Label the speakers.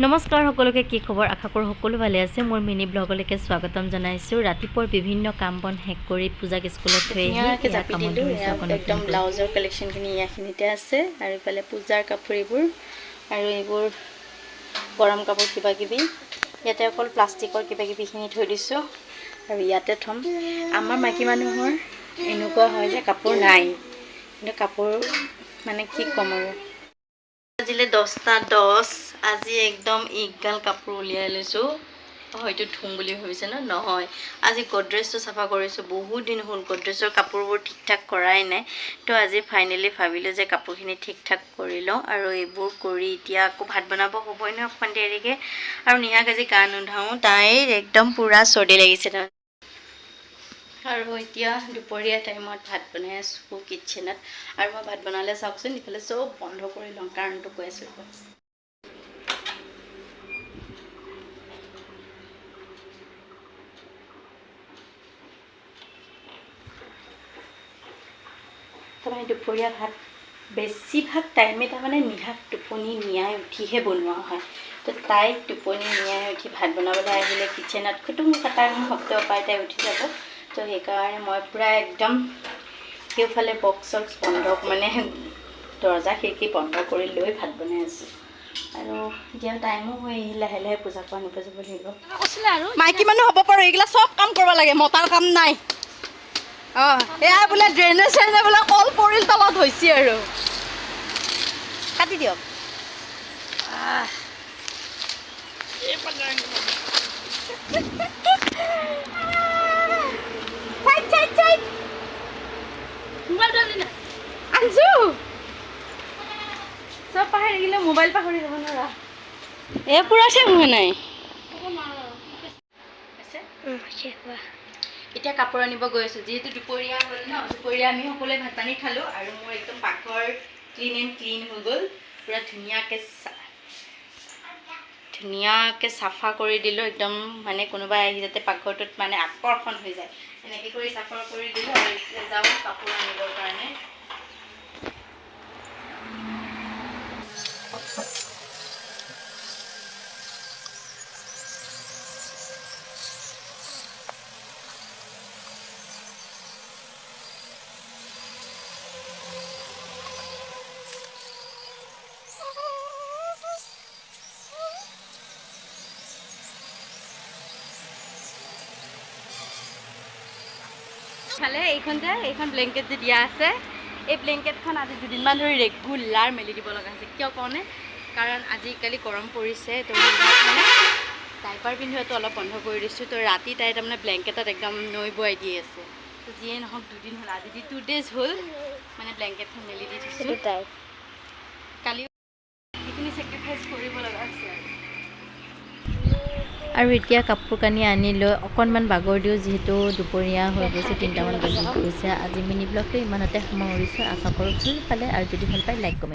Speaker 1: নমস্কাৰ সকলোকে কি খবৰ আশা কৰো সকলো ভালে আছে মোৰ মিনি ব্লগলৈকে স্বাগতম জনাইছো ৰাতিপুৱাৰ বিভিন্ন কাম বন হেক কৰি পূজাক স্কুলত থৈ
Speaker 2: একদম ব্লাউজৰ কালেকশ্যনখিনি ইয়াখিনিতে আছে আৰু ইফালে পূজাৰ কাপোৰ এইবোৰ আৰু এইবোৰ গৰম কাপোৰ কিবা কিবি ইয়াতে অকল প্লাষ্টিকৰ কিবা কিবিখিনি থৈ দিছোঁ আৰু ইয়াতে থম আমাৰ মাইকী মানুহৰ এনেকুৱা হয় যে কাপোৰ নাই কিন্তু কাপোৰ মানে কি ক'ম আৰু আজিলে 10টা 10 আজি একদম ইগাল কাপোৰ উলিয়াই লৈছো হয়তো ধুম বুলি ভাবিছে ন নহয় আজি গডৰেজটো সাফা কৰিছো বহুত দিন হ'ল গডৰেজৰ কাপোৰবোৰ ঠিক ঠাক কৰাই নাই তো আজি ফাইনালি ভাবিলো যে কাপোৰখিনি ঠিক ঠাক কৰি লওঁ আৰু এইবোৰ কৰি এতিয়া আকৌ ভাত বনাব হ'বই ন অকমান দেৰিকে আৰু নিহাক আজি গা নুধাও তাইৰ একদম পুৰা চৰ্দি লাগিছে আৰু এতিয়া দুপৰীয়া টাইমত ভাত বনাই আছো কিচেনত আৰু মই ভাত বনালে চাওকচোন ইফালে চব বন্ধ কৰি লওঁ কাৰণটো কৈ আছো তাৰমানে দুপৰীয়া ভাত বেছিভাগ টাইমে তাৰমানে নিহাক টোপনি নিয়াই উঠিহে বনোৱা হয় তো তাইক টোপনি নিয়াই উঠি ভাত বনাবলৈ আহিলে কিচেনত খুটুং খাটাং শব্দ পাই তাই উঠি যাব তো সেইকাৰণে মই পূৰা একদম সেইফালে বক্স চক্স বন্ধ মানে দৰজা খিৰিকী বন্ধ কৰি লৈ ভাত বনাই আছোঁ আৰু এতিয়া টাইমো হৈ আহিলে লাহে লাহে পূজাক আনিব যাব লাগিব মাইকী মানুহ হ'ব পাৰোঁ এইগিলা চব কাম কৰিব লাগে মতাৰ কাম নাই এয়া বোলে ড্ৰেইনেজ চেইনে বোলে কল পৰিল তলত হৈছে আৰু কাটি দিয়ক আনছো চব পাহৰি থাকিলে মোবাইল পাহৰি যাব নোৱাৰা এ পুৰা চেক হোৱা নাই এতিয়া কাপোৰ আনিব গৈ আছোঁ যিহেতু দুপৰীয়া হ'ল ন দুপৰীয়া আমি সকলোৱে ভাত পানী খালোঁ আৰু মোৰ একদম পাকঘৰ ক্লিন এণ্ড ক্লিন হৈ গ'ল পুৰা ধুনীয়াকৈ চাফা কৰি দিলোঁ একদম মানে কোনোবাই আহি যাতে পাকঘৰটোত মানে আকৰ্ষণ হৈ যায় এনেকৈ কৰি চাফা কৰি দিলোঁ আৰু এতিয়া যাওঁ কাপোৰ আনিবৰ কাৰণে এইখন ব্লেংকেট যে দিয়া আছে এই ব্লেংকেটখন আজি দুদিনমান ধৰি ৰেগুলাৰ মেলি দিব লগা হৈছে কিয় কওঁনে কাৰণ আজিকালি গৰম পৰিছে তো মানে ডাইপাৰ পিন্ধোৱাটো অলপ বন্ধ কৰি দিছোঁ তো ৰাতি তাই তাৰমানে ব্লেংকেটত একদম নৈ বোৱাই দি আছে তো যিয়ে নহওক দুদিন হ'ল আজি 2 days হ'ল মানে ব্লেংকেটখন মেলি দি দিছোঁ তাই কালি সেইখিনি চেক্ৰিফাইচ কৰিব লগা হৈছে
Speaker 1: আৰু এতিয়া কাপোৰ কানি আনি লৈ অকণমান বাগৰ দিওঁ যিহেতু দুপৰীয়া হৈ গৈছে 3টামান বাজি গৈছে আজি মিনি ব্লগটো ইমানতে সামৰিছোঁ আশা কৰোঁ ভাল পালে আৰু যদি ভাল পায় লাইক কমেণ্ট